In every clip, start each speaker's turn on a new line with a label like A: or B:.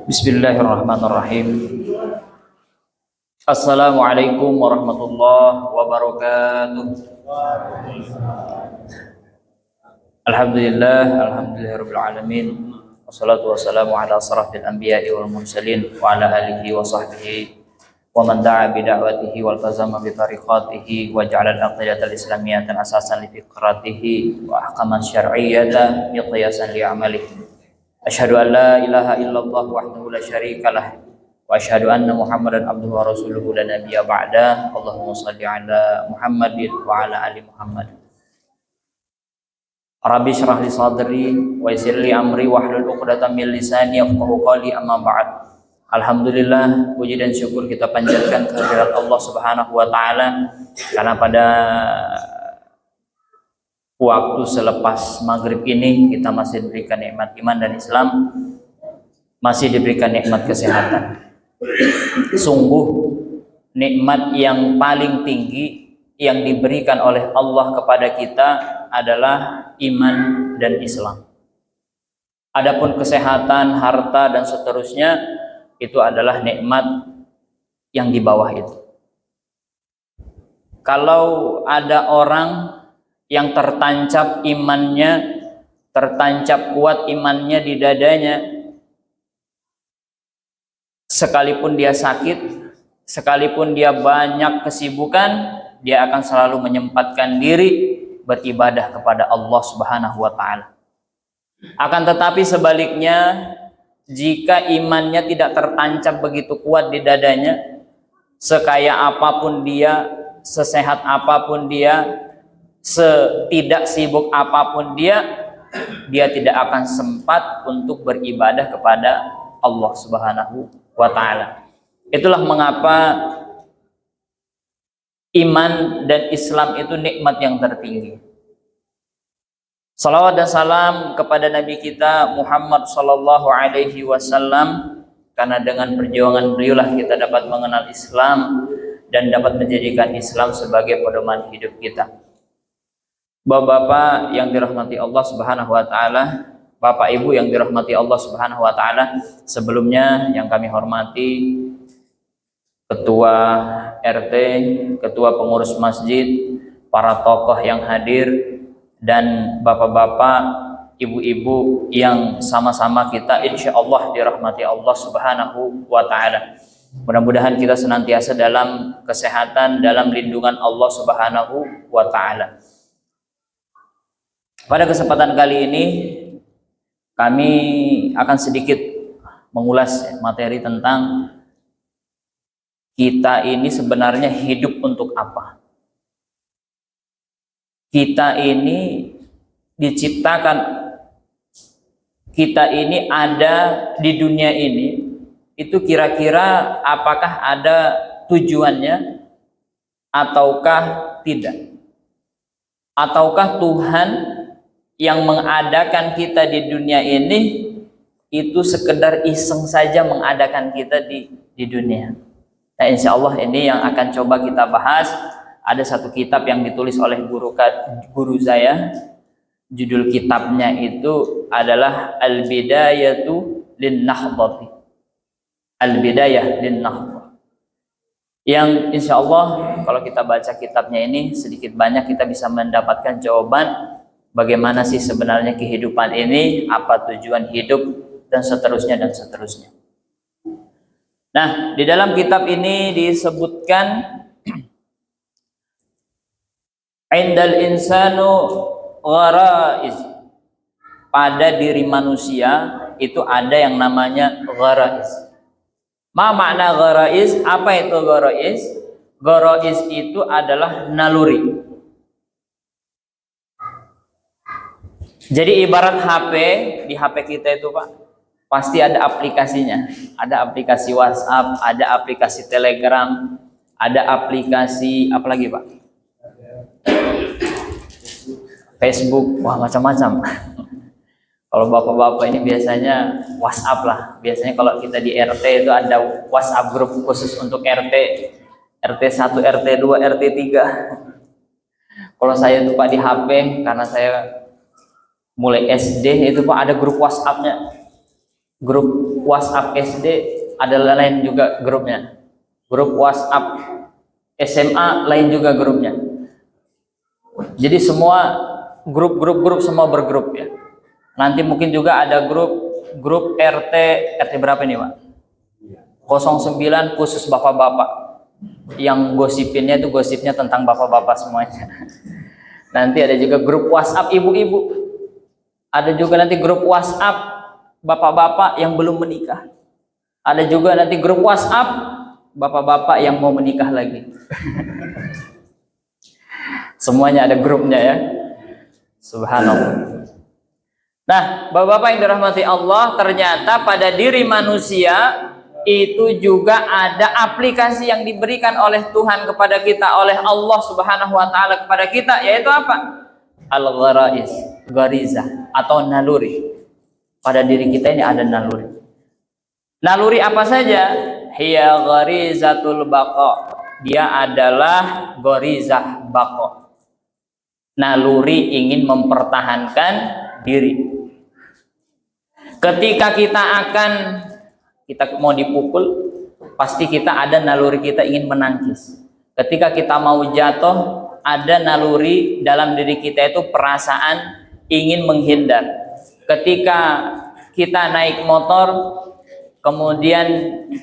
A: Bismillahirrahmanirrahim. Assalamualaikum warahmatullahi wabarakatuh. Alhamdulillahirabbil alamin. Wassalatu wassalamu ala asrafil anbiya'i wal mursalin wa ala alihi wa sahbihi wa man da'a bi da'watihi wal tazama bi tariqatihi wa ja'ala al-aqidatal islamiyyata asasan li fiqratihi wa ahkaman syar'iyyata miqyasan li amalihi. Asyhadu an la ilaha illallah wahdahu la syarikalah wa asyhadu anna Muhammadan abduhu wa rasuluhu la nabiyya ba'da. Allahumma shalli ala Muhammadin wa ala ali Muhammad. Rabbi shrah li sadri wa yassir li amri wahlul 'uqdatam min lisani yafqahu qawli, amma ba'd. Alhamdulillah, puji dan syukur kita panjatkan kehadirat Allah Subhanahu wa taala karena pada waktu selepas maghrib ini kita masih diberikan nikmat iman dan Islam, masih diberikan nikmat kesehatan. Sungguh nikmat yang paling tinggi yang diberikan oleh Allah kepada kita adalah iman dan Islam. Adapun kesehatan, harta dan seterusnya itu adalah nikmat yang di bawah itu. Kalau ada orang yang tertancap imannya, tertancap kuat imannya di dadanya, sekalipun dia sakit, sekalipun dia banyak kesibukan, dia akan selalu menyempatkan diri beribadah kepada Allah Subhanahu wa taala. Akan tetapi sebaliknya, jika imannya tidak tertancap begitu kuat di dadanya, sekaya apapun dia, sesehat apapun dia, setidak sibuk apapun dia tidak akan sempat untuk beribadah kepada Allah Subhanahu wa taala. Itulah mengapa iman dan Islam itu nikmat yang tertinggi. Salawat dan salam kepada Nabi kita Muhammad sallallahu alaihi wasallam, karena dengan perjuangan beliaulah kita dapat mengenal Islam dan dapat menjadikan Islam sebagai pedoman hidup kita. Bapak-bapak yang dirahmati Allah Subhanahu wa taala, Bapak Ibu yang dirahmati Allah Subhanahu wa taala, sebelumnya yang kami hormati Ketua RT, Ketua Pengurus Masjid, para tokoh yang hadir, dan bapak-bapak, ibu-ibu yang sama-sama kita insya Allah dirahmati Allah Subhanahu wa ta'ala. Mudah-mudahan kita senantiasa dalam kesehatan, dalam lindungan Allah Subhanahu wa ta'ala. Pada kesempatan kali ini kami akan sedikit mengulas materi tentang kita ini sebenarnya hidup untuk apa. Kita ini diciptakan, kita ini ada di dunia ini, itu kira-kira apakah ada tujuannya ataukah tidak? Ataukah Tuhan yang mengadakan kita di dunia ini itu sekedar iseng saja mengadakan kita di dunia? Nah, insya Allah ini yang akan coba kita bahas. Ada satu kitab yang ditulis oleh guru saya. Judul kitabnya itu adalah Al-Bidayatu Lin-Nahdhati. Al-Bidayah Lin-Nahdhah. Yang insya Allah kalau kita baca kitabnya ini, sedikit banyak kita bisa mendapatkan jawaban bagaimana sih sebenarnya kehidupan ini, apa tujuan hidup, dan seterusnya dan seterusnya. Nah, di dalam kitab ini disebutkan indal insanu gharaiz, pada diri manusia itu ada yang namanya gharaiz. Ma makna gharaiz? Apa itu gharaiz? Gharaiz itu adalah naluri. Jadi ibarat HP, di HP kita itu Pak, pasti ada aplikasinya. Ada aplikasi WhatsApp, ada aplikasi Telegram, ada aplikasi apa lagi Pak? Facebook, wah macam-macam. Kalau bapak-bapak ini biasanya WhatsApp lah. Biasanya kalau kita di RT itu ada WhatsApp grup khusus untuk RT, RT 1, RT 2, RT 3. Kalau saya tuh Pak di HP, karena saya mulai SD itu Pak ada grup WhatsAppnya Grup WhatsApp SD ada lain juga grupnya. Grup WhatsApp SMA lain juga grupnya. Jadi semua grup semua bergrup ya. Nanti mungkin juga ada grup RT berapa ini Pak? 09 khusus bapak-bapak. Yang gosipnya tentang bapak-bapak semuanya. Nanti ada juga grup WhatsApp ibu-ibu. Ada juga nanti grup WhatsApp bapak-bapak yang belum menikah. Ada juga nanti grup WhatsApp bapak-bapak yang mau menikah lagi. Semuanya ada grupnya ya. Subhanallah. Nah, bapak-bapak yang dirahmati Allah, ternyata pada diri manusia itu juga ada aplikasi yang diberikan oleh Tuhan kepada kita, oleh Allah Subhanahu wa taala kepada kita, yaitu apa? Al-gharaiz, gharizah atau naluri. Pada diri kita ini ada naluri. Naluri apa saja? Hiya gharizatul baqa. Dia adalah gharizah baqa. Naluri ingin mempertahankan diri. Ketika kita mau dipukul, pasti kita ada naluri kita ingin menangkis. Ketika kita mau jatuh, ada naluri dalam diri kita itu perasaan ingin menghindar. Ketika kita naik motor, kemudian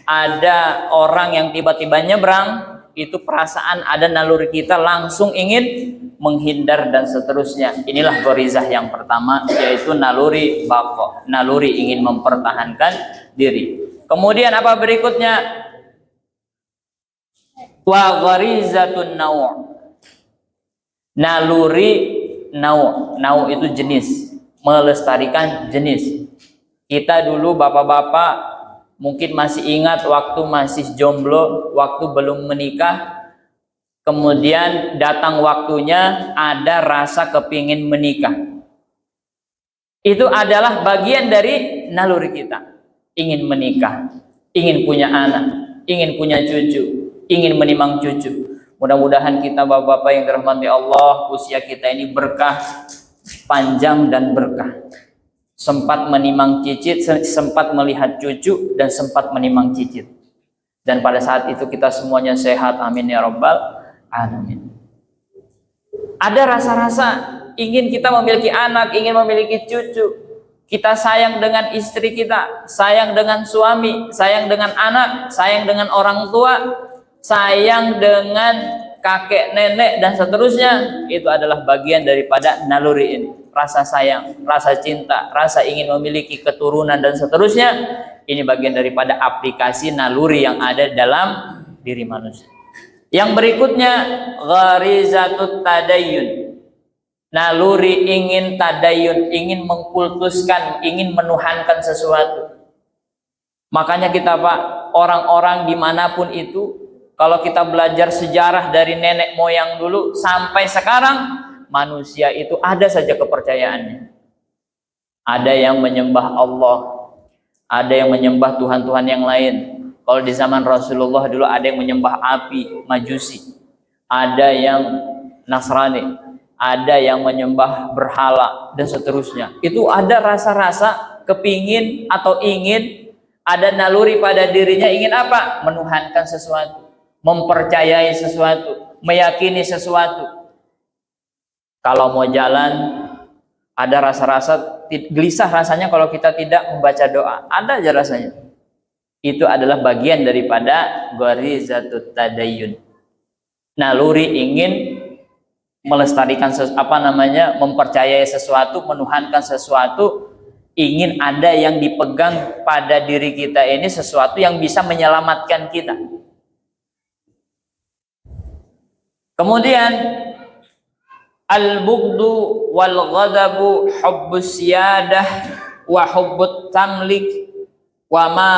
A: ada orang yang tiba-tiba nyebrang, itu perasaan ada naluri kita langsung ingin menghindar dan seterusnya. Inilah gharizah yang pertama, yaitu naluri baqa, naluri ingin mempertahankan diri. Kemudian apa berikutnya? Wa gharizatun naw'. Naluri naw' itu jenis, melestarikan jenis. Kita dulu bapak-bapak mungkin masih ingat waktu masih jomblo, waktu belum menikah, kemudian datang waktunya ada rasa kepingin menikah. Itu adalah bagian dari naluri kita. Ingin menikah, ingin punya anak, ingin punya cucu, ingin menimang cucu. Mudah-mudahan kita bapak-bapak yang dirahmati Allah, usia kita ini berkah, panjang dan berkah. Sempat menimang cicit, sempat melihat cucu, dan sempat menimang cicit. Dan pada saat itu kita semuanya sehat, amin ya rabbal alamin. Ada rasa-rasa ingin kita memiliki anak, ingin memiliki cucu. Kita sayang dengan istri kita, sayang dengan suami, sayang dengan anak, sayang dengan orang tua, sayang dengan kakek, nenek, dan seterusnya. Itu adalah bagian daripada naluri ini. Rasa sayang, rasa cinta, rasa ingin memiliki keturunan, dan seterusnya. Ini bagian daripada aplikasi naluri yang ada dalam diri manusia. Yang berikutnya, gharizatut tadayyun. Naluri ingin tadayun, ingin mengkultuskan, ingin menuhankan sesuatu. Makanya kita Pak, orang-orang dimanapun itu, kalau kita belajar sejarah dari nenek moyang dulu sampai sekarang, manusia itu ada saja kepercayaannya. Ada yang menyembah Allah, ada yang menyembah Tuhan-Tuhan yang lain. Kalau di zaman Rasulullah dulu ada yang menyembah api, Majusi, ada yang Nasrani, ada yang menyembah berhala, dan seterusnya. Itu ada rasa-rasa kepingin atau ingin, ada naluri pada dirinya ingin apa? Menuhankan sesuatu, mempercayai sesuatu, meyakini sesuatu. Kalau mau jalan, ada rasa-rasa gelisah rasanya kalau kita tidak membaca doa. Ada aja rasanya. Itu adalah bagian daripada gharizatut tadayyun. Naluri ingin melestarikan mempercayai sesuatu, menuhankan sesuatu, ingin ada yang dipegang pada diri kita ini, sesuatu yang bisa menyelamatkan kita. Kemudian al-bughdu wal ghadabu hubbus siyadah wa hubbut tamlik wa ma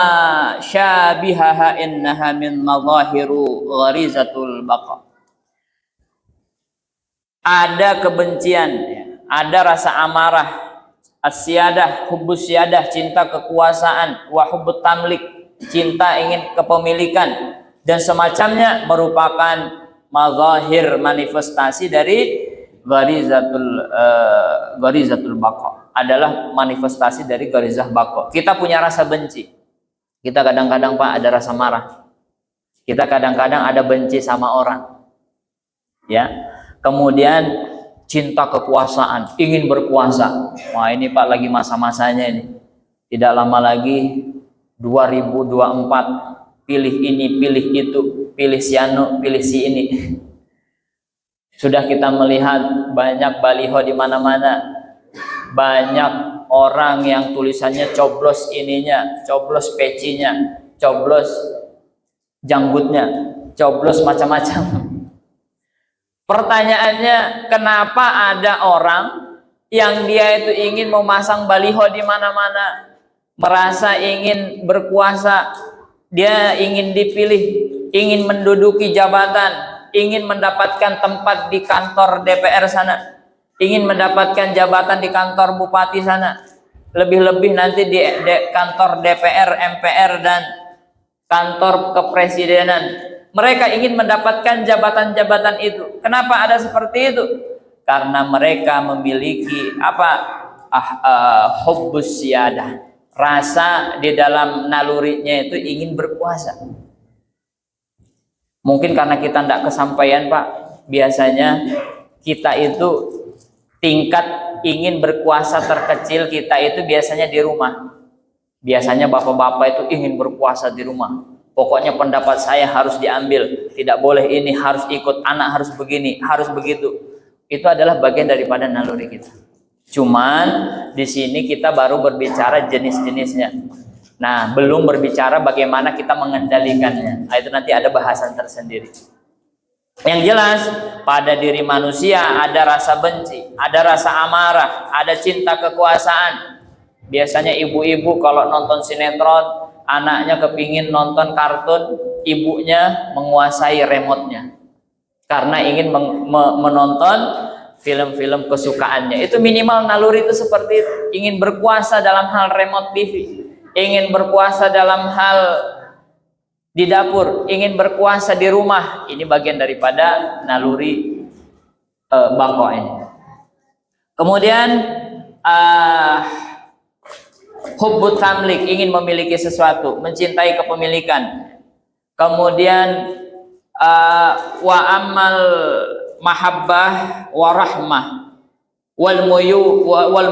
A: syabihaha innaha min madhahiru gharizatul baqa. Ada kebencian, ada rasa amarah, as-siyadah, hubbus siyadah, cinta kekuasaan, wa hubbut tamlik, cinta ingin kepemilikan, dan semacamnya merupakan mazahir, manifestasi dari gharizatul baqa. adalah manifestasi dari garizah bako. Kita punya rasa benci. Kita kadang-kadang Pak ada rasa marah. Kita kadang-kadang ada benci sama orang. Ya. Kemudian cinta kekuasaan, ingin berkuasa. Wah, ini Pak lagi masa-masanya ini. Tidak lama lagi 2024, pilih ini, pilih itu, pilih si anu, pilih si ini. Sudah kita melihat banyak baliho di mana-mana, banyak orang yang tulisannya coblos ininya, coblos pecinya, coblos janggutnya, coblos macam-macam. Pertanyaannya, kenapa ada orang yang dia itu ingin memasang baliho di mana-mana, merasa ingin berkuasa, dia ingin dipilih, ingin menduduki jabatan, ingin mendapatkan tempat di kantor DPR sana, ingin mendapatkan jabatan di kantor bupati sana, lebih-lebih nanti di kantor DPR, MPR, dan kantor kepresidenan. Mereka ingin mendapatkan jabatan-jabatan itu. Kenapa ada seperti itu? Karena mereka memiliki hubbus siyadah, rasa di dalam nalurinya itu ingin berkuasa. Mungkin karena kita tidak kesampaian Pak, biasanya kita itu tingkat ingin berkuasa terkecil kita itu biasanya di rumah. Biasanya bapak-bapak itu ingin berkuasa di rumah. Pokoknya pendapat saya harus diambil, tidak boleh ini, harus ikut, anak harus begini, harus begitu. Itu adalah bagian daripada naluri kita. Cuman di sini kita baru berbicara jenis-jenisnya. Nah, belum berbicara bagaimana kita mengendalikannya. Nah, itu nanti ada bahasan tersendiri. Yang jelas, pada diri manusia ada rasa benci, ada rasa amarah, ada cinta kekuasaan. Biasanya ibu-ibu kalau nonton sinetron, anaknya kepingin nonton kartun, ibunya menguasai remote-nya karena ingin menonton film-film kesukaannya. Itu minimal naluri itu seperti itu. Ingin berkuasa dalam hal remote TV, ingin berkuasa dalam hal di dapur, ingin berkuasa di rumah. Ini bagian daripada naluri bako ini. Kemudian hubbut tamlik, ingin memiliki sesuatu, mencintai kepemilikan. Kemudian wa amal mahabbah wa rahmah wal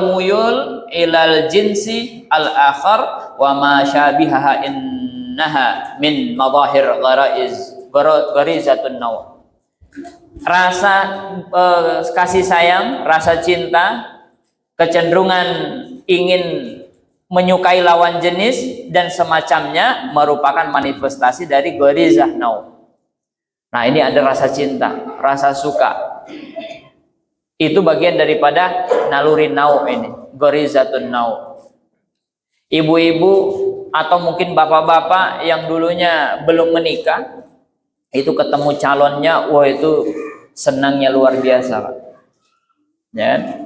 A: muyul ilal jinsi al akhar wa ma syabihaha innaha min madahir gharizatun naw. Rasa kasih sayang, rasa cinta, kecenderungan ingin menyukai lawan jenis dan semacamnya merupakan manifestasi dari gharizah naw. Nah, ini ada rasa cinta, rasa suka. Itu bagian daripada naluri naw ini, gharizatun naw. Ibu-ibu atau mungkin bapak-bapak yang dulunya belum menikah, itu ketemu calonnya, wah itu senangnya luar biasa, Pak. Ya.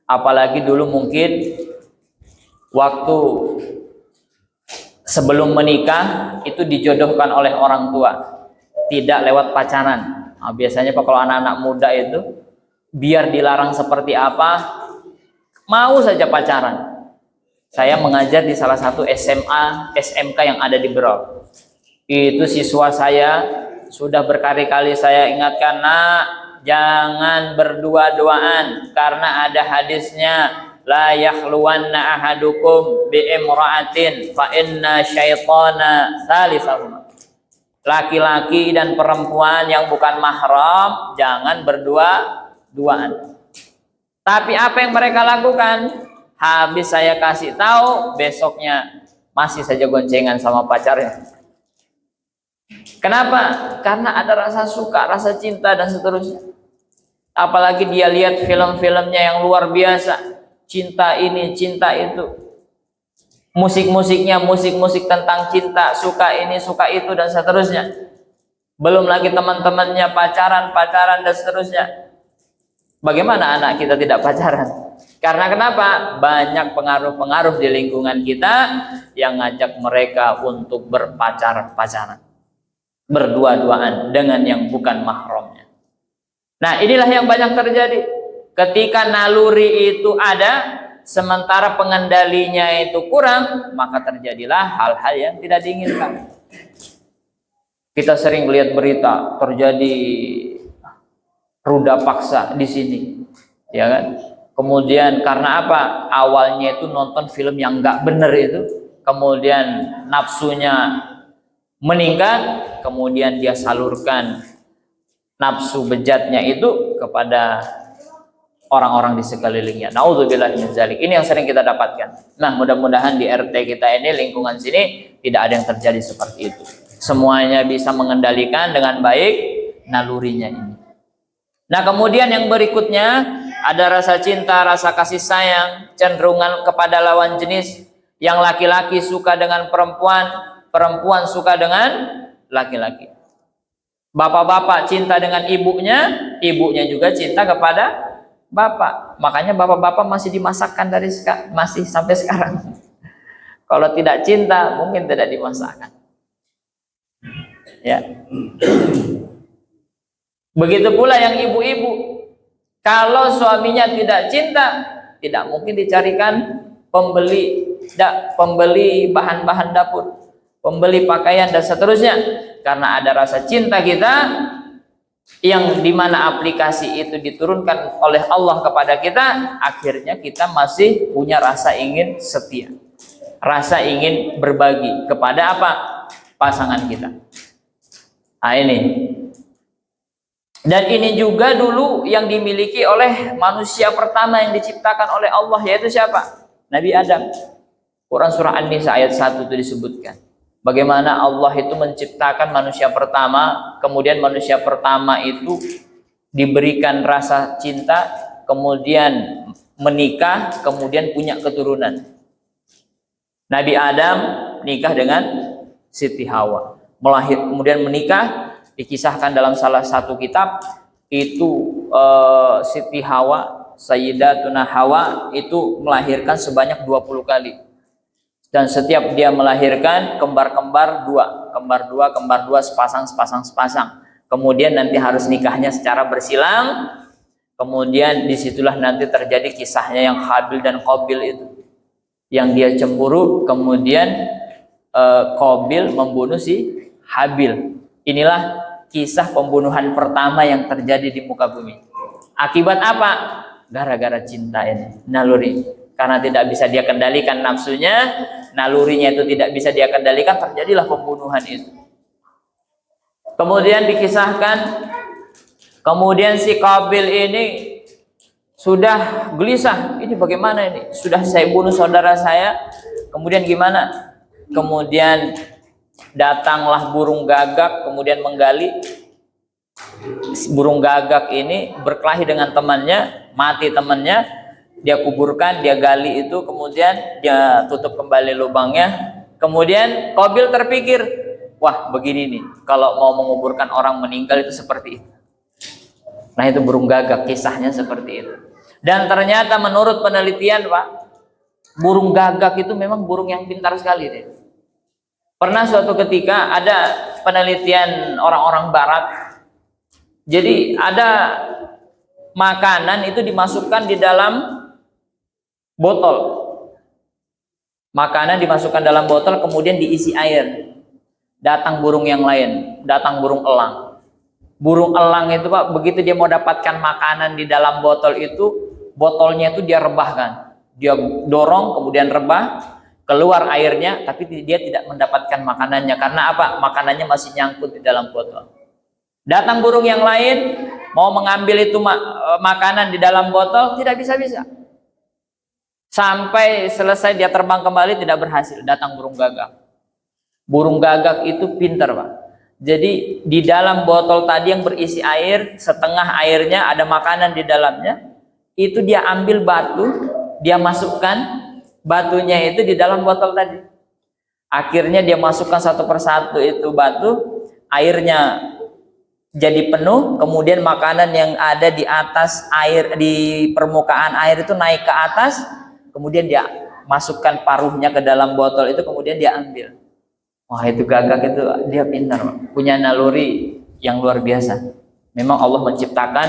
A: Apalagi dulu mungkin waktu sebelum menikah itu dijodohkan oleh orang tua, tidak lewat pacaran. Nah, biasanya Pak, kalau anak-anak muda itu biar dilarang seperti apa, mau saja pacaran. Saya mengajar di salah satu SMA, SMK yang ada di Berau. Itu siswa saya sudah berkali-kali saya ingatkan, nak, jangan berdua-duaan karena ada hadisnya, la yakhluwanna ahadukum bi imra'atin fa inna syaitana salisahuma. Laki-laki dan perempuan yang bukan mahram jangan berdua-duaan. Tapi apa yang mereka lakukan? Habis saya kasih tahu, besoknya masih saja goncengan sama pacarnya. Kenapa? Karena ada rasa suka, rasa cinta dan seterusnya. Apalagi dia lihat film-filmnya yang luar biasa. Cinta ini, cinta itu, musik-musiknya, musik-musik tentang cinta, suka ini, suka itu, dan seterusnya. Belum lagi teman-temannya pacaran dan seterusnya. Bagaimana anak kita tidak pacaran? Karena kenapa? Banyak pengaruh-pengaruh di lingkungan kita yang ngajak mereka untuk berpacaran, berdua-duaan dengan yang bukan mahramnya. Nah, inilah yang banyak terjadi. Ketika naluri itu ada, sementara pengendalinya itu kurang, maka terjadilah hal-hal yang tidak diinginkan. Kita sering lihat berita terjadi ruda paksa di sini, ya kan? Kemudian karena apa? Awalnya itu nonton film yang nggak bener itu, kemudian nafsunya meningkat, kemudian dia salurkan nafsu bejatnya itu kepada orang-orang di sekelilingnya. Nauzubillah min dzalik. Ini yang sering kita dapatkan. Nah, mudah-mudahan di RT kita ini, lingkungan sini, tidak ada yang terjadi seperti itu. Semuanya bisa mengendalikan dengan baik nalurinya ini. Nah, kemudian yang berikutnya ada rasa cinta, rasa kasih sayang, cenderungan kepada lawan jenis. Yang laki-laki suka dengan perempuan, perempuan suka dengan laki-laki. Bapak-bapak cinta dengan ibunya, ibunya juga cinta kepada bapak. Makanya bapak-bapak masih dimasakkan masih sampai sekarang. Kalau tidak cinta, mungkin tidak dimasakkan. Ya. Begitu pula yang ibu-ibu. Kalau suaminya tidak cinta, tidak mungkin dicarikan pembeli bahan-bahan dapur, pembeli pakaian dan seterusnya. Karena ada rasa cinta kita yang dimana aplikasi itu diturunkan oleh Allah kepada kita, akhirnya kita masih punya rasa ingin setia, rasa ingin berbagi kepada apa? Pasangan kita. Nah, ini. Dan ini juga dulu yang dimiliki oleh manusia pertama yang diciptakan oleh Allah, yaitu siapa? Nabi Adam. Quran surah An-Nisa ayat 1 itu disebutkan bagaimana Allah itu menciptakan manusia pertama, kemudian manusia pertama itu diberikan rasa cinta, kemudian menikah, kemudian punya keturunan. Nabi Adam nikah dengan Siti Hawa, kemudian menikah. Dikisahkan dalam salah satu kitab itu Siti Hawa, Sayyidatuna Hawa itu melahirkan sebanyak 20 kali. Dan setiap dia melahirkan kembar-kembar dua, sepasang. Kemudian nanti harus nikahnya secara bersilang. Kemudian disitulah nanti terjadi kisahnya yang Habil dan Qabil itu. Yang dia cemburu, kemudian Qabil membunuh si Habil. Inilah kisah pembunuhan pertama yang terjadi di muka bumi. Akibat apa? Gara-gara cinta ini, naluri. Karena tidak bisa dia kendalikan nafsunya, nalurinya itu tidak bisa dia kendalikan, terjadilah pembunuhan itu. Kemudian dikisahkan, kemudian si Qabil ini sudah gelisah. Ini bagaimana ini? Sudah saya bunuh saudara saya, kemudian gimana? Kemudian datanglah burung gagak, kemudian menggali. Burung gagak ini berkelahi dengan temannya, mati temannya, dia kuburkan, dia gali itu, kemudian dia tutup kembali lubangnya. Kemudian Qabil terpikir, wah begini nih, kalau mau menguburkan orang meninggal itu seperti itu. Nah, itu burung gagak, kisahnya seperti itu. Dan ternyata menurut penelitian, Pak, burung gagak itu memang burung yang pintar sekali deh. Pernah suatu ketika ada penelitian orang-orang barat. Jadi ada makanan itu dimasukkan di dalam botol. Makanan dimasukkan dalam botol, kemudian diisi air. Datang burung yang lain, datang burung elang. Burung elang itu, Pak, begitu dia mau dapatkan makanan di dalam botol itu, botolnya itu dia rebahkan. Dia dorong, kemudian rebah. Keluar airnya, tapi dia tidak mendapatkan makanannya. Karena apa? Makanannya masih nyangkut di dalam botol. Datang burung yang lain, mau mengambil itu makanan di dalam botol, tidak bisa-bisa. Sampai selesai dia terbang kembali, tidak berhasil. Datang burung gagak. Burung gagak itu pintar, Pak. Jadi di dalam botol tadi yang berisi air, setengah airnya ada makanan di dalamnya. Itu dia ambil batu, dia masukkan batunya itu di dalam botol tadi. Akhirnya dia masukkan satu persatu itu batu, airnya jadi penuh, kemudian makanan yang ada di atas air, di permukaan air itu naik ke atas, kemudian dia masukkan paruhnya ke dalam botol itu, kemudian dia ambil. Wah, itu gagak itu dia pintar, punya naluri yang luar biasa. Memang Allah menciptakan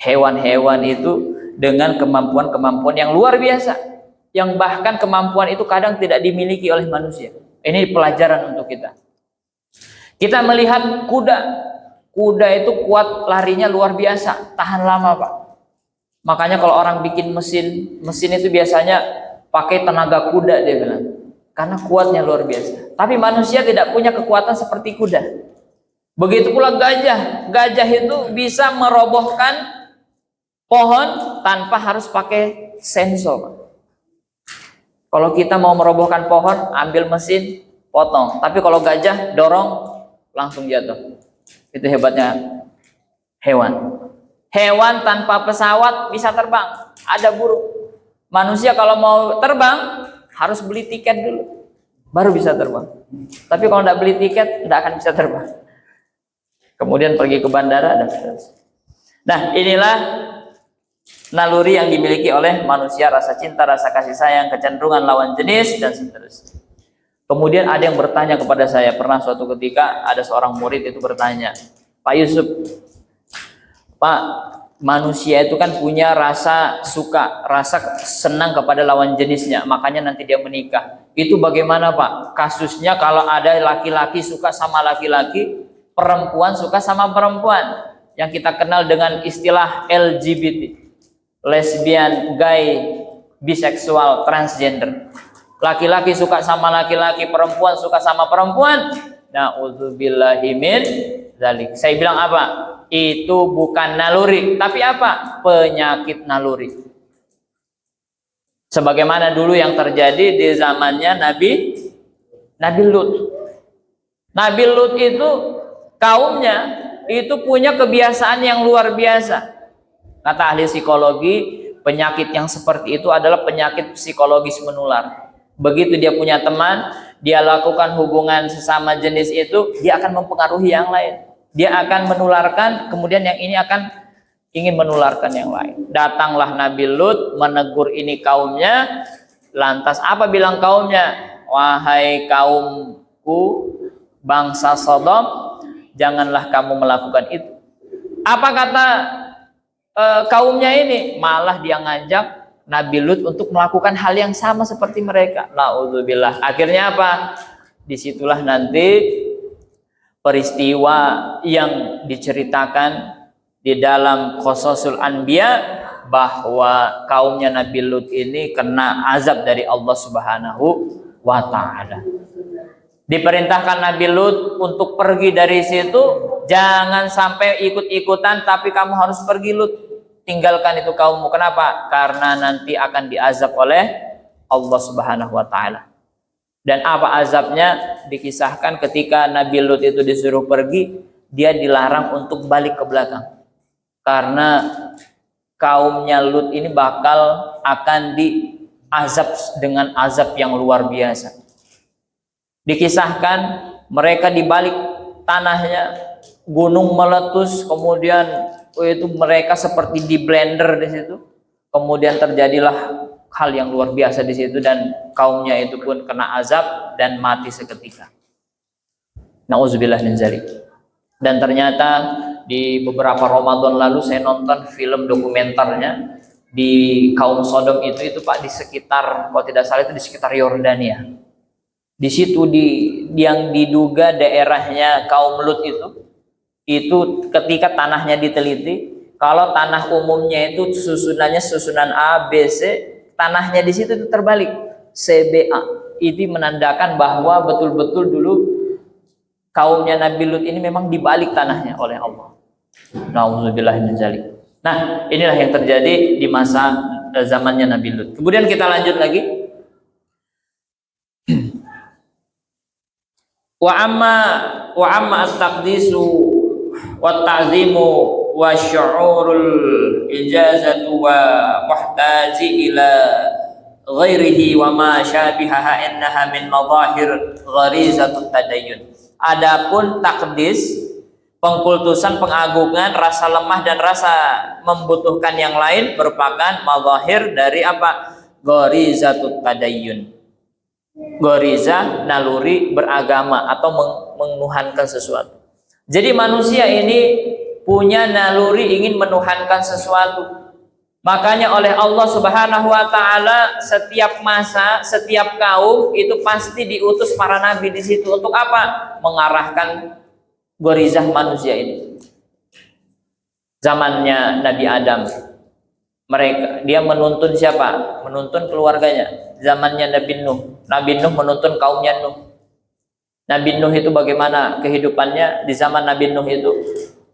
A: hewan-hewan itu dengan kemampuan-kemampuan yang luar biasa. yang bahkan kemampuan itu kadang tidak dimiliki oleh manusia. Ini pelajaran untuk kita. Kita melihat kuda. Kuda itu kuat, larinya luar biasa, tahan lama, Pak. Makanya kalau orang bikin mesin itu biasanya pakai tenaga kuda, dia bilang. Karena kuatnya luar biasa. Tapi manusia tidak punya kekuatan seperti kuda. Begitu pula gajah. Gajah itu bisa merobohkan pohon tanpa harus pakai sensor. Kalau kita mau merobohkan pohon, ambil mesin, potong. Tapi kalau gajah, dorong, langsung jatuh. Itu hebatnya hewan. Hewan tanpa pesawat bisa terbang. Ada burung. Manusia kalau mau terbang, harus beli tiket dulu. Baru bisa terbang. Tapi kalau tidak beli tiket, tidak akan bisa terbang. Kemudian pergi ke bandara, dan seterusnya. Nah, inilah naluri yang dimiliki oleh manusia, rasa cinta, rasa kasih sayang, kecenderungan lawan jenis, dan seterusnya. Kemudian ada yang bertanya kepada saya, pernah suatu ketika ada seorang murid itu bertanya, Pak Yusuf, Pak, manusia itu kan punya rasa suka, rasa senang kepada lawan jenisnya, makanya nanti dia menikah. Itu bagaimana, Pak? Kasusnya kalau ada laki-laki suka sama laki-laki, perempuan suka sama perempuan, yang kita kenal dengan istilah LGBT, lesbian, gay, biseksual, transgender. Laki-laki suka sama laki-laki, perempuan suka sama perempuan. Na'udzubillahi min dzalik. Saya bilang apa? Itu bukan naluri, tapi apa? Penyakit naluri. Sebagaimana dulu yang terjadi di zamannya Nabi Lut. Nabi Lut itu kaumnya itu punya kebiasaan yang luar biasa. Kata ahli psikologi, penyakit yang seperti itu adalah penyakit psikologis menular. Begitu dia punya teman, dia lakukan hubungan sesama jenis itu, dia akan mempengaruhi yang lain. Dia akan menularkan, kemudian yang ini akan ingin menularkan yang lain. Datanglah Nabi Lut menegur ini kaumnya. Lantas apa bilang kaumnya? Wahai kaumku, bangsa Sodom, janganlah kamu melakukan itu. Apa kata kaumnya ini? Malah dia ngajak Nabi Lut untuk melakukan hal yang sama seperti mereka. Na'udzubillah. Akhirnya apa? Disitulah nanti peristiwa yang diceritakan di dalam Qasasul Anbiya, bahwa kaumnya Nabi Lut ini kena azab dari Allah Subhanahu wa Ta'ala. Diperintahkan Nabi Lut untuk pergi dari situ. Jangan sampai ikut-ikutan, tapi kamu harus pergi, Lut. Tinggalkan itu kaummu. Kenapa? Karena nanti akan diazab oleh Allah Subhanahu wa Ta'ala. Dan apa azabnya? Dikisahkan ketika Nabi Lut itu disuruh pergi, dia dilarang untuk balik ke belakang. Karena kaumnya Lut ini bakal akan diazab dengan azab yang luar biasa. Dikisahkan mereka di balik tanahnya, gunung meletus, kemudian itu mereka seperti di blender di situ. Kemudian terjadilah hal yang luar biasa di situ, dan kaumnya itu pun kena azab dan mati seketika. Nauzubillah min dzalik. Dan ternyata di beberapa Ramadan lalu saya nonton film dokumenternya di kaum Sodom itu Pak, di sekitar, kalau tidak salah itu di sekitar Yordania. Di situ yang diduga daerahnya kaum Lut itu ketika tanahnya diteliti, kalau tanah umumnya itu susunannya susunan A, B, C, tanahnya di situ itu terbalik, CBA. Ini menandakan bahwa betul-betul dulu kaumnya Nabi Lut ini memang dibalik tanahnya oleh Allah. Nauzubillah min dzalik. Nah, inilah yang terjadi di masa zamannya Nabi Lut. Kemudian kita lanjut lagi. Wa amma at-taqdisu wa ta'zimu wa syu'urul ijazatu wa muhtaji ila ghairihi wa ma syabihaha innaha min madahir gharizatut tadayyun. Adapun takdis, pengkultusan, pengagungan, rasa lemah dan rasa membutuhkan yang lain merupakan madahir dari apa? Gharizatut tadayyun. Ghariza, naluri beragama atau menuhankan sesuatu. Jadi manusia ini punya naluri ingin menuhankan sesuatu. Makanya oleh Allah Subhanahu wa taala setiap masa, setiap kaum itu pasti diutus para nabi di situ untuk apa? Mengarahkan gorizah manusia ini. Zamannya Nabi Adam, dia menuntun siapa? Menuntun keluarganya. Zamannya Nabi Nuh menuntun kaumnya Nuh. Nabi Nuh itu bagaimana kehidupannya di zaman Nabi Nuh itu?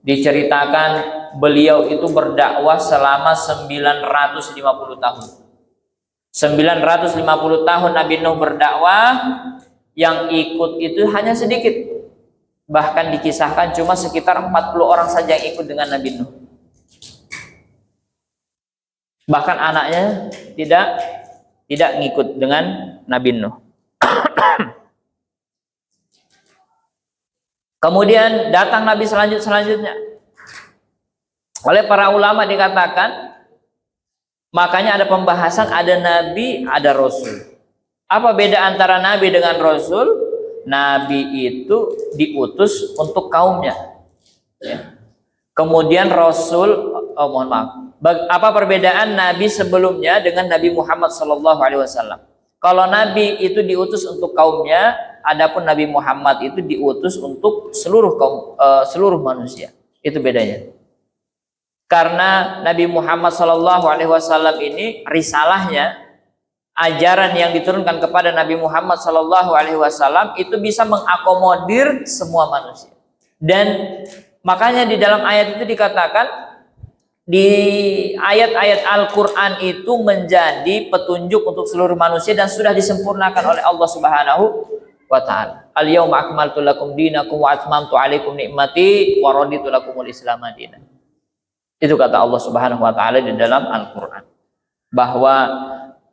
A: Diceritakan beliau itu berdakwah selama 950 tahun. 950 tahun Nabi Nuh berdakwah, yang ikut itu hanya sedikit. Bahkan dikisahkan cuma sekitar 40 orang saja yang ikut dengan Nabi Nuh. Bahkan anaknya tidak ngikut dengan Nabi Nuh. Kemudian datang Nabi selanjutnya. Oleh para ulama dikatakan, makanya ada pembahasan ada Nabi, ada Rasul. Apa beda antara Nabi dengan Rasul? Nabi itu diutus untuk kaumnya. Ya. Kemudian Rasul, mohon maaf. Apa perbedaan Nabi sebelumnya dengan Nabi Muhammad SAW? Kalau Nabi itu diutus untuk kaumnya, adapun Nabi Muhammad itu diutus untuk seluruh manusia. Itu bedanya. Karena Nabi Muhammad SAW ini risalahnya, ajaran yang diturunkan kepada Nabi Muhammad SAW itu bisa mengakomodir semua manusia. Dan makanya di dalam ayat itu dikatakan, di ayat-ayat Al-Quran itu menjadi petunjuk untuk seluruh manusia dan sudah disempurnakan oleh Allah Subhanahu wa ta'ala. Al-yawma akmaltu lakum dinakum wa atmamtu alaikum ni'mati wa raditu lakumul Islam madina. Itu kata Allah Subhanahu wa ta'ala di dalam Al-Quran, bahwa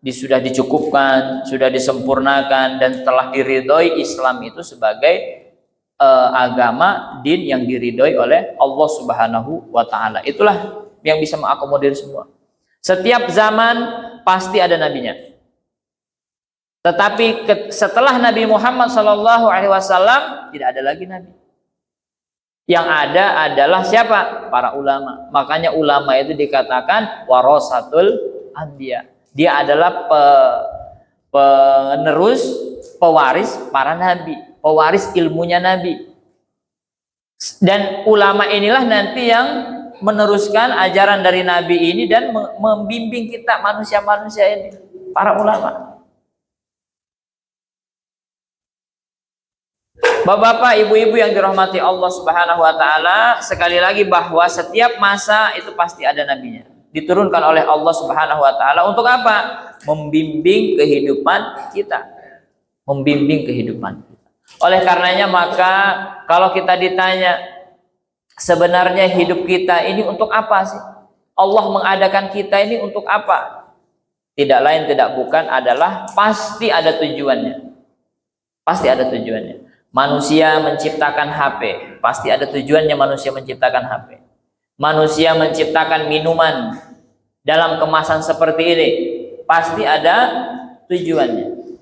A: sudah dicukupkan, sudah disempurnakan, dan telah diridhoi Islam itu sebagai agama, din yang diridhoi oleh Allah Subhanahu wa ta'ala. Itulah yang bisa mengakomodir semua. Setiap zaman pasti ada nabinya. Tetapi setelah Nabi Muhammad SAW tidak ada lagi nabi. Yang ada adalah siapa? Para ulama. Makanya ulama itu dikatakan warasatul anbiya. Dia adalah penerus, pewaris para nabi, pewaris ilmunya nabi. Dan ulama inilah nanti yang meneruskan ajaran dari Nabi ini dan membimbing kita manusia-manusia ini, para ulama. Bapak-bapak, ibu-ibu yang dirahmati Allah Subhanahu wa ta'ala, sekali lagi bahwa setiap masa itu pasti ada nabinya. Diturunkan oleh Allah Subhanahu wa ta'ala untuk apa? Membimbing kehidupan kita. Membimbing kehidupan kita. Oleh karenanya maka kalau kita ditanya, sebenarnya hidup kita ini untuk apa sih? Allah mengadakan kita ini untuk apa? Tidak lain tidak bukan adalah pasti ada tujuannya. Pasti ada tujuannya. Manusia menciptakan HP, pasti ada tujuannya manusia menciptakan HP. Manusia menciptakan minuman dalam kemasan seperti ini, pasti ada tujuannya.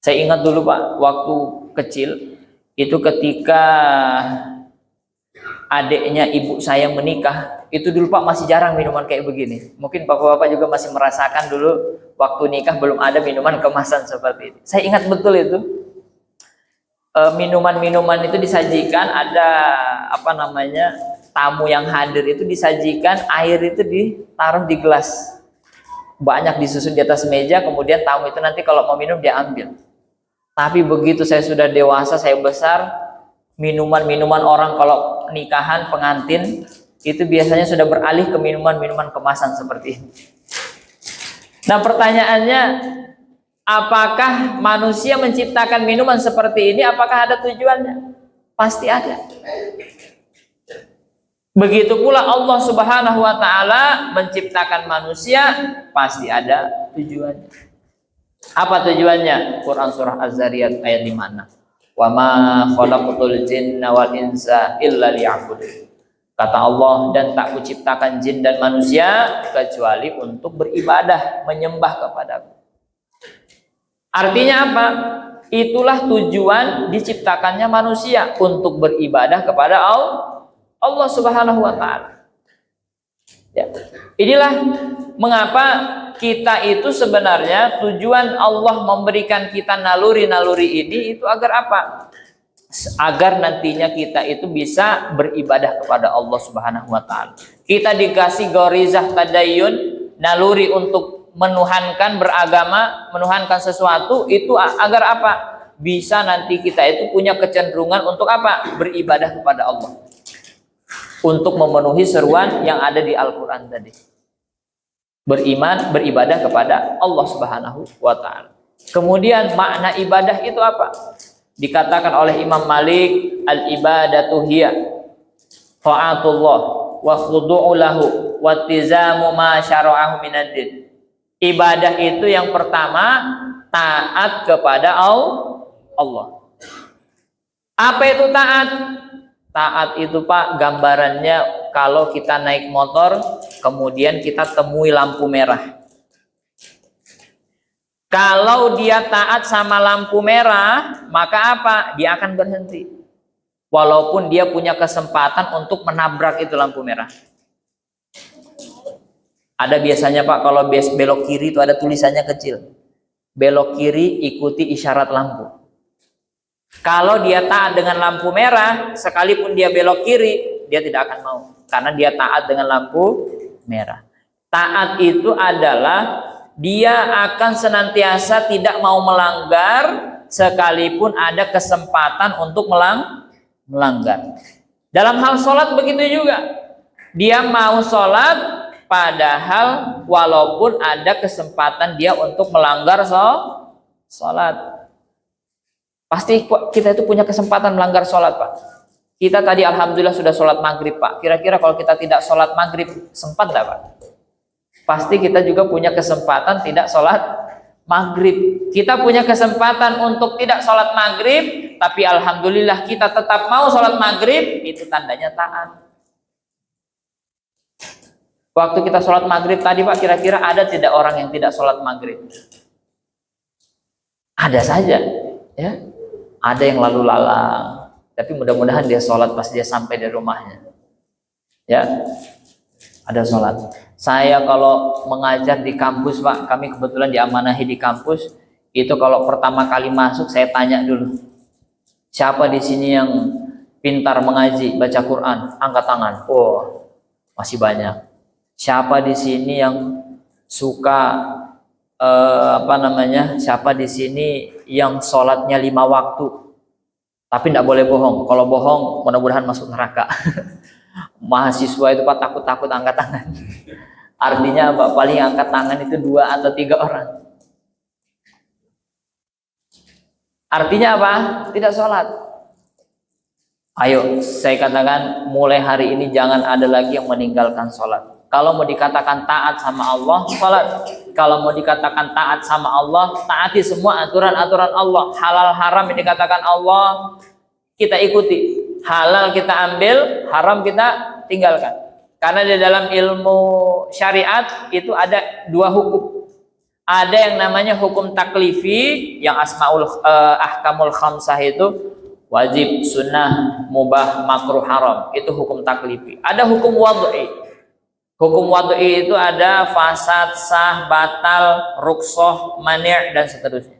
A: Saya ingat dulu Pak, waktu kecil itu ketika adiknya ibu saya menikah, itu dulu Pak masih jarang minuman kayak begini. Mungkin bapak-bapak juga masih merasakan dulu waktu nikah belum ada minuman kemasan seperti ini. Saya ingat betul itu. Minuman-minuman itu disajikan, ada tamu yang hadir itu disajikan, air itu ditaruh di gelas. Banyak disusun di atas meja, kemudian tamu itu nanti kalau mau minum dia ambil. Tapi begitu saya sudah dewasa, saya besar, minuman-minuman orang kalau nikahan pengantin itu biasanya sudah beralih ke minuman-minuman kemasan seperti ini. Nah pertanyaannya, apakah manusia menciptakan minuman seperti ini? Apakah ada tujuannya? Pasti ada. Begitu pula Allah Subhanahu wa ta'ala menciptakan manusia, pasti ada tujuannya. Apa tujuannya? Quran surah Az-Zariyat ayat 56. Wa ma khalaqtul jinna wal insa illa liya'budun. Kata Allah, dan tak kuciptakan jin dan manusia kecuali untuk beribadah, menyembah kepadaku. Artinya apa? Itulah tujuan diciptakannya manusia, untuk beribadah kepada Allah Subhanahu wa ta'ala. Ya. Inilah mengapa kita itu sebenarnya tujuan Allah memberikan kita naluri-naluri ini itu agar apa? Agar nantinya kita itu bisa beribadah kepada Allah Subhanahu wa taala. Kita dikasih gorizah tadayun, naluri untuk menuhankan beragama, menuhankan sesuatu itu agar apa? Bisa nanti kita itu punya kecenderungan untuk apa? Beribadah kepada Allah. Untuk memenuhi seruan yang ada di Al-Qur'an tadi. Beriman, beribadah kepada Allah Subhanahu wa taala. Kemudian makna ibadah itu apa? Dikatakan oleh Imam Malik, al-ibadatu hiya ta'atullah wa khudu'u lahu wa tizamu ma syara'ahu minad-din. Ibadah itu yang pertama taat kepada Allah. Apa itu taat? Taat itu Pak, gambarannya kalau kita naik motor, kemudian kita temui lampu merah. Kalau dia taat sama lampu merah, maka apa? Dia akan berhenti. Walaupun dia punya kesempatan untuk menabrak itu lampu merah. Ada biasanya Pak, kalau belok kiri itu ada tulisannya kecil. Belok kiri, ikuti isyarat lampu. Kalau dia taat dengan lampu merah, sekalipun dia belok kiri, dia tidak akan mau. Karena dia taat dengan lampu merah. Taat itu adalah dia akan senantiasa tidak mau melanggar, sekalipun ada kesempatan untuk melanggar. Dalam hal sholat begitu juga. Dia mau sholat, padahal walaupun ada kesempatan dia untuk melanggar sholat. Pasti kita itu punya kesempatan melanggar sholat Pak. Kita tadi alhamdulillah sudah sholat maghrib Pak. Kira-kira kalau kita tidak sholat maghrib sempat tidak Pak? Pasti kita juga punya kesempatan tidak sholat maghrib. Kita punya kesempatan untuk tidak sholat maghrib, tapi alhamdulillah kita tetap mau sholat maghrib, itu tandanya taat. Waktu kita sholat maghrib tadi Pak, kira-kira ada tidak orang yang tidak sholat maghrib? Ada saja, ya. Ada yang lalu lalang, tapi mudah-mudahan dia sholat pas dia sampai di rumahnya. Ya, ada sholat. Saya kalau mengajar di kampus Pak, kami kebetulan diamanahi di kampus, itu kalau pertama kali masuk saya tanya dulu, siapa di sini yang pintar mengaji, baca Quran? Angkat tangan. Oh, masih banyak. Siapa di sini yang suka siapa di sini yang sholatnya 5 waktu, tapi tidak boleh bohong. Kalau bohong mudah-mudahan masuk neraka. Mahasiswa itu Pak takut-takut angkat tangan. Artinya Pak, paling angkat tangan itu 2 atau 3 orang. Artinya apa? Tidak sholat. Ayo saya katakan mulai hari ini jangan ada lagi yang meninggalkan sholat. Kalau mau dikatakan taat sama Allah, sholat. Kalau mau dikatakan taat sama Allah, taati semua aturan-aturan Allah. Halal haram yang dikatakan Allah, kita ikuti. Halal kita ambil, haram kita tinggalkan. Karena di dalam ilmu syariat itu ada 2 hukum. Ada yang namanya hukum taklifi, yang ahkamul khamsah itu wajib, sunnah, mubah, makruh, haram. Itu hukum taklifi. Ada hukum wad'i. Hukum wad'i itu ada fasad, sah, batal, rukhsah, mani' dan seterusnya.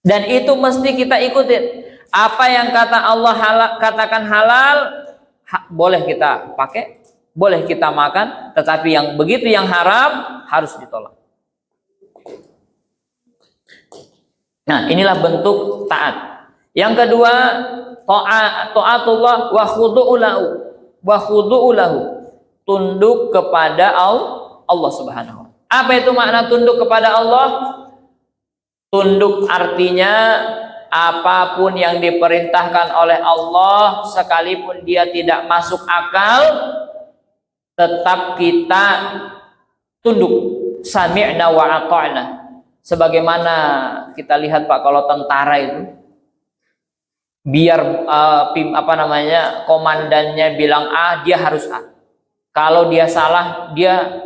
A: Dan itu mesti kita ikutin. Apa yang kata Allah katakan halal, boleh kita pakai, boleh kita makan, tetapi yang begitu yang haram harus ditolak. Nah, inilah bentuk taat. Yang kedua, ta'atullah wa khudu'u lahu. Tunduk kepada Allah Subhanahu. Apa itu makna tunduk kepada Allah? Tunduk artinya apapun yang diperintahkan oleh Allah, sekalipun dia tidak masuk akal, tetap kita tunduk. Sami'na wa ata'na. Sebagaimana kita lihat Pak, kalau tentara itu biar komandannya bilang A, dia harus A. Kalau dia salah,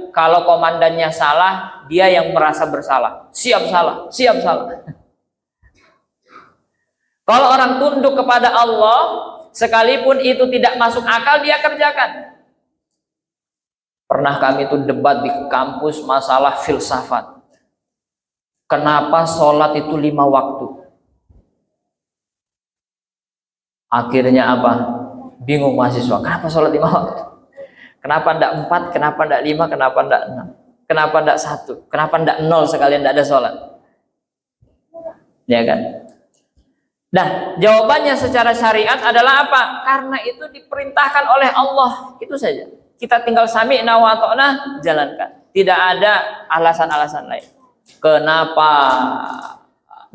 A: kalau komandannya salah, dia yang merasa bersalah. Siap salah, siap salah. Kalau orang tunduk kepada Allah, sekalipun itu tidak masuk akal, dia kerjakan. Pernah kami itu debat di kampus masalah filsafat. Kenapa sholat itu 5 waktu? Akhirnya apa? Bingung mahasiswa. Kenapa sholat 5 waktu? Kenapa ndak 4? Kenapa ndak 5? Kenapa ndak 6? Kenapa ndak 1? Kenapa ndak 0 sekalian ndak ada sholat? Ya kan? Nah, jawabannya secara syariat adalah apa? Karena itu diperintahkan oleh Allah. Itu saja. Kita tinggal sami'na wa ata'na, jalankan. Tidak ada alasan-alasan lain. Kenapa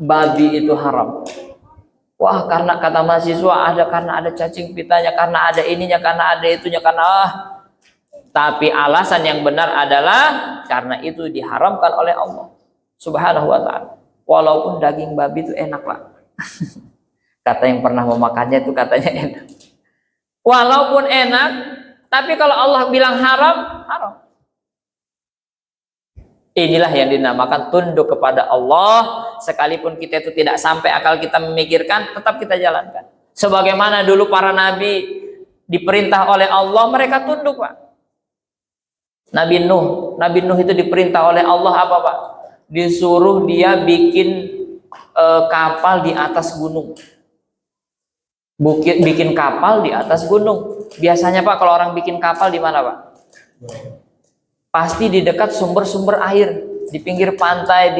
A: babi itu haram? Wah, karena kata mahasiswa karena ada cacing pitanya, karena ada ininya, karena ada itunya, tapi alasan yang benar adalah karena itu diharamkan oleh Allah Subhanahu wa ta'ala. Walaupun daging babi itu enak, Pak. Kata yang pernah memakannya itu katanya enak. Walaupun enak, tapi kalau Allah bilang haram, haram. Inilah yang dinamakan tunduk kepada Allah. Sekalipun kita itu tidak sampai akal kita memikirkan, tetap kita jalankan. Sebagaimana dulu para nabi diperintah oleh Allah, mereka tunduk, Pak. Nabi Nuh itu diperintah oleh Allah apa, Pak? Disuruh dia bikin kapal di atas gunung. Bikin kapal di atas gunung. Biasanya, Pak, kalau orang bikin kapal di mana, Pak? Pasti di dekat sumber-sumber air, di pinggir pantai,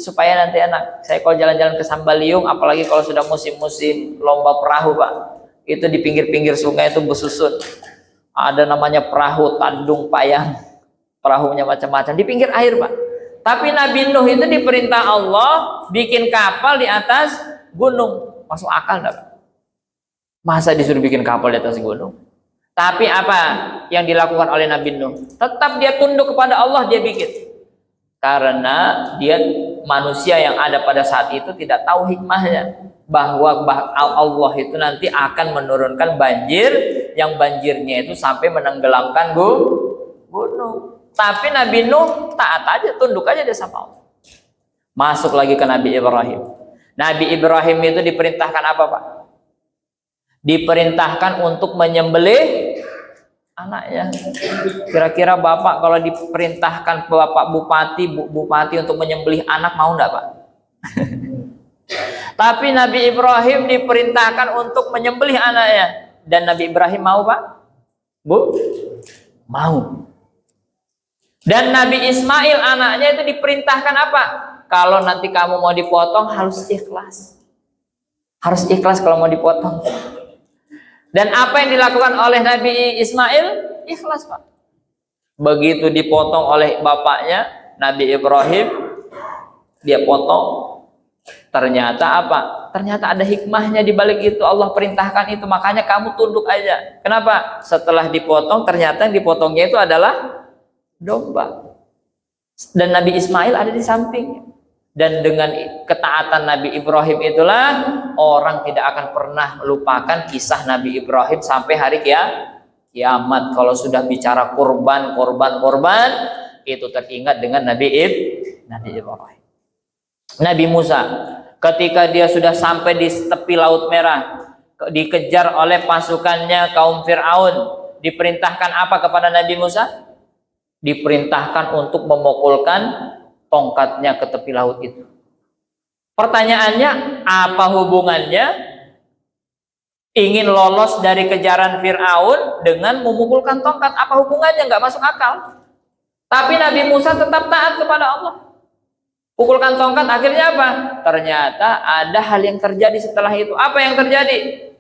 A: supaya nanti enak. Saya kalau jalan-jalan ke Sambaliung, apalagi kalau sudah musim-musim lomba perahu, Pak, itu di pinggir-pinggir sungai itu bersusun. Ada namanya perahu tandung payang, perahunya macam-macam di pinggir air, Pak. Tapi Nabi Nuh itu diperintah Allah bikin kapal di atas gunung. Masuk akal enggak, Pak? Masa disuruh bikin kapal di atas gunung? Tapi apa yang dilakukan oleh Nabi Nuh? Tetap dia tunduk kepada Allah, dia bikin. Karena dia manusia yang ada pada saat itu tidak tahu hikmahnya. Bahwa Allah itu nanti akan menurunkan banjir, yang banjirnya itu sampai menenggelamkan gunung. Tapi Nabi Nuh taat aja, tunduk aja dia sama Allah. Masuk lagi ke Nabi Ibrahim. Nabi Ibrahim itu diperintahkan apa, Pak? Diperintahkan untuk menyembelih anaknya. Kira-kira Bapak kalau diperintahkan Bapak bupati untuk menyembelih anak, mau enggak, Pak? Tapi Nabi Ibrahim diperintahkan untuk menyembelih anaknya. Dan Nabi Ibrahim mau, Pak? Bu? Mau. Dan Nabi Ismail anaknya itu diperintahkan apa? Kalau nanti kamu mau dipotong harus ikhlas. Harus ikhlas kalau mau dipotong. Dan apa yang dilakukan oleh Nabi Ismail? Ikhlas, Pak. Begitu dipotong oleh bapaknya, Nabi Ibrahim, dia potong. Ternyata apa? Ternyata ada hikmahnya di balik itu. Allah perintahkan itu, makanya kamu tunduk aja. Kenapa? Setelah dipotong, ternyata yang dipotongnya itu adalah domba. Dan Nabi Ismail ada di sampingnya. Dan dengan ketaatan Nabi Ibrahim itulah orang tidak akan pernah melupakan kisah Nabi Ibrahim sampai hari kiamat. Kalau sudah bicara korban, itu teringat dengan Nabi Ibrahim. Nabi Musa, ketika dia sudah sampai di tepi Laut Merah, dikejar oleh pasukannya kaum Fir'aun, diperintahkan apa kepada Nabi Musa? Diperintahkan untuk memukulkan tongkatnya ke tepi laut itu. Pertanyaannya, apa hubungannya ingin lolos dari kejaran Fir'aun dengan memukulkan tongkat? Apa hubungannya? Nggak masuk akal. Tapi Nabi Musa tetap taat kepada Allah. Pukulkan tongkat, akhirnya apa? Ternyata ada hal yang terjadi setelah itu. Apa yang terjadi?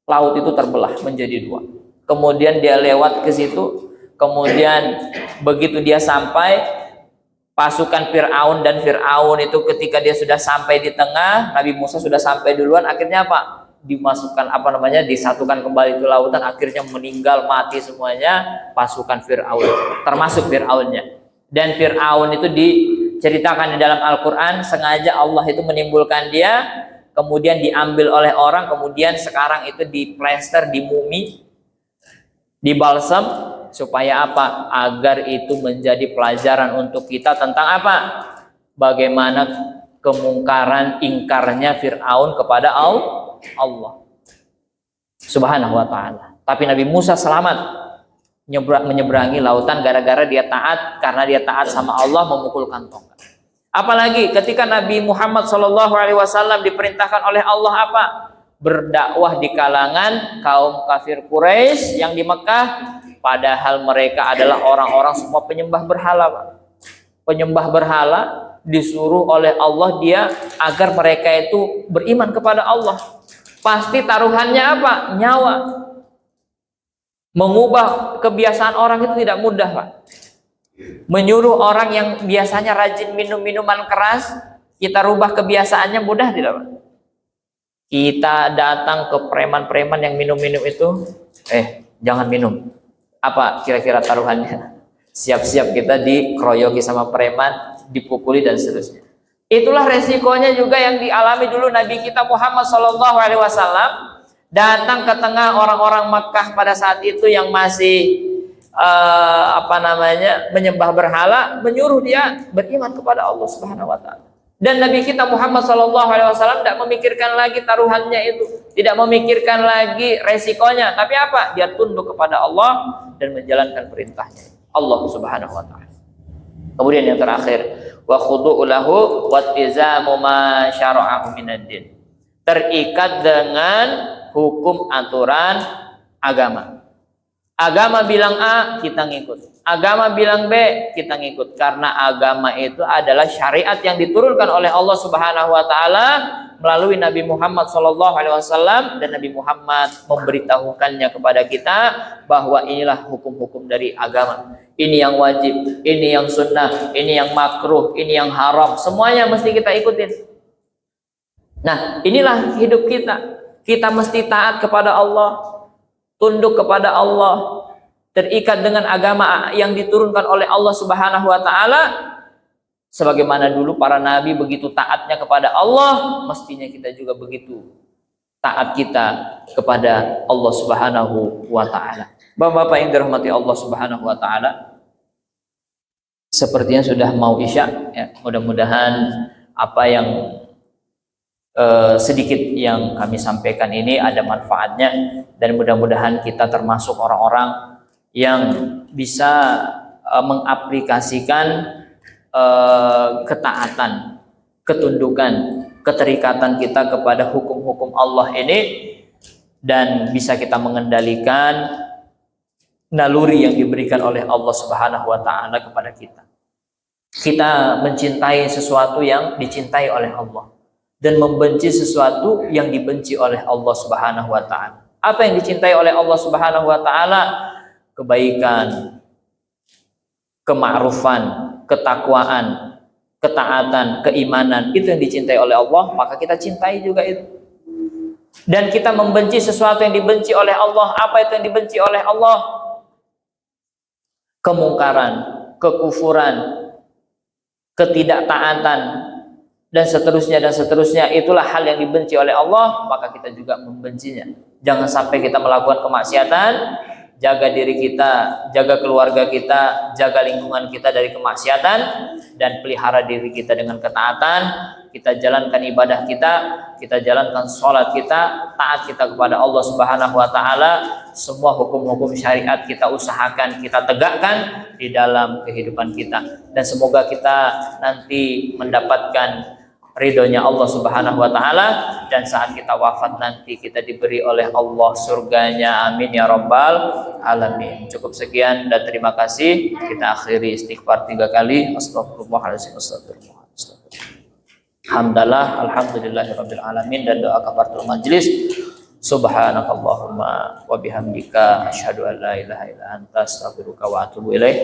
A: Laut itu terbelah menjadi 2. Kemudian dia lewat ke situ. Kemudian begitu dia sampai, pasukan Fir'aun itu ketika dia sudah sampai di tengah, Nabi Musa sudah sampai duluan, akhirnya apa? Dimasukkan disatukan kembali ke lautan, akhirnya meninggal mati semuanya pasukan Fir'aun, termasuk Fir'aunnya. Dan Fir'aun itu diceritakan di dalam Al-Quran, sengaja Allah itu menimbulkan dia, kemudian diambil oleh orang, kemudian sekarang itu diplester, dimumi, dibalsam, supaya apa? Agar itu menjadi pelajaran untuk kita tentang apa? Bagaimana kemungkaran, ingkarnya Fir'aun kepada Allah Subhanahu wa ta'ala. Tapi Nabi Musa selamat. menyeberangi lautan gara-gara dia taat, karena dia taat sama Allah memukulkan tongkat. Apalagi ketika Nabi Muhammad SAW diperintahkan oleh Allah apa? Berdakwah di kalangan kaum kafir Quraisy yang di Mekah, padahal mereka adalah orang-orang semua penyembah berhala, Pak. Penyembah berhala disuruh oleh Allah dia agar mereka itu beriman kepada Allah. Pasti taruhannya apa? Nyawa. Mengubah kebiasaan orang itu tidak mudah, Pak. Menyuruh orang yang biasanya rajin minum minuman keras, kita rubah kebiasaannya mudah tidak, Pak? Kita datang ke preman-preman yang minum-minum itu, jangan minum. Apa kira-kira taruhannya? Siap-siap kita dikeroyoki sama preman, dipukuli dan seterusnya. Itulah resikonya juga yang dialami dulu Nabi kita Muhammad SAW, datang ke tengah orang-orang Makkah pada saat itu yang masih menyembah berhala, menyuruh dia beriman kepada Allah Subhanahu wa taala. Dan Nabi kita Muhammad SAW tidak memikirkan lagi taruhannya itu, tidak memikirkan lagi resikonya, tapi apa? Dia tunduk kepada Allah dan menjalankan perintahnya Allah Subhanahu wa taala. Kemudian yang terakhir, wa khudu'u lahu wattizamu ma syara'ahu minad din. Terikat dengan hukum aturan agama. Agama bilang A, kita ngikut. Agama bilang B, kita ngikut. Karena agama itu adalah syariat yang diturunkan oleh Allah Subhanahu wa taala melalui Nabi Muhammad SAW, dan Nabi Muhammad memberitahukannya kepada kita bahwa inilah hukum-hukum dari agama. Ini yang wajib, ini yang sunnah, ini yang makruh, ini yang haram. Semuanya mesti kita ikutin. Nah, inilah hidup kita. Kita mesti taat kepada Allah, tunduk kepada Allah, terikat dengan agama yang diturunkan oleh Allah Subhanahu wa taala. Sebagaimana dulu para nabi begitu taatnya kepada Allah, mestinya kita juga begitu taat kita kepada Allah Subhanahu wa taala. Bapak-bapak yang dirahmati Allah Subhanahu wa taala, sepertinya sudah mau isya ya. Mudah-mudahan apa yang sedikit yang kami sampaikan ini ada manfaatnya, dan mudah-mudahan kita termasuk orang-orang yang bisa mengaplikasikan ketaatan, ketundukan, keterikatan kita kepada hukum-hukum Allah ini, dan bisa kita mengendalikan naluri yang diberikan oleh Allah Subhanahu wa taala kepada kita. Kita mencintai sesuatu yang dicintai oleh Allah dan membenci sesuatu yang dibenci oleh Allah Subhanahu wa taala. Apa yang dicintai oleh Allah Subhanahu wa taala? Kebaikan, kema'rufan, ketakwaan, ketaatan, keimanan, itu yang dicintai oleh Allah, maka kita cintai juga itu. Dan kita membenci sesuatu yang dibenci oleh Allah. Apa itu yang dibenci oleh Allah? Kemungkaran, kekufuran, ketidaktaatan, dan seterusnya, itulah hal yang dibenci oleh Allah, maka kita juga membencinya. Jangan sampai kita melakukan kemaksiatan. Jaga diri kita, jaga keluarga kita, jaga lingkungan kita dari kemaksiatan, dan pelihara diri kita dengan ketaatan. Kita jalankan ibadah kita jalankan sholat kita, taat kita kepada Allah Subhanahu wa taala. Semua hukum-hukum syariat kita usahakan kita tegakkan di dalam kehidupan kita, dan semoga kita nanti mendapatkan ridhonya Allah Subhanahu wa taala, dan saat kita wafat nanti kita diberi oleh Allah surganya. Amin ya rabbal alamin. Cukup sekian dan terima kasih. Kita akhiri istighfar 3 kali. Astagfirullahaladzim, astagfirullah. Alhamdulillah, alhamdulillahirabbil alamin, dan doa kafaratul majlis. Subhanakallahumma wa bihamdika asyhadu an la ilaha illa anta astaghfiruka wa atubu ilaik.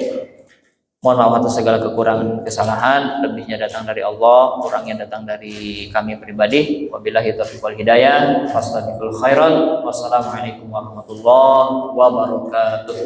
A: Mohon maaf atas segala kekurangan kesalahan, lebihnya datang dari Allah, kurangnya datang dari kami pribadi. Wabillahi taufiq wal hidayah. Fastabiqul khairan. Wassalamualaikum warahmatullahi wabarakatuh.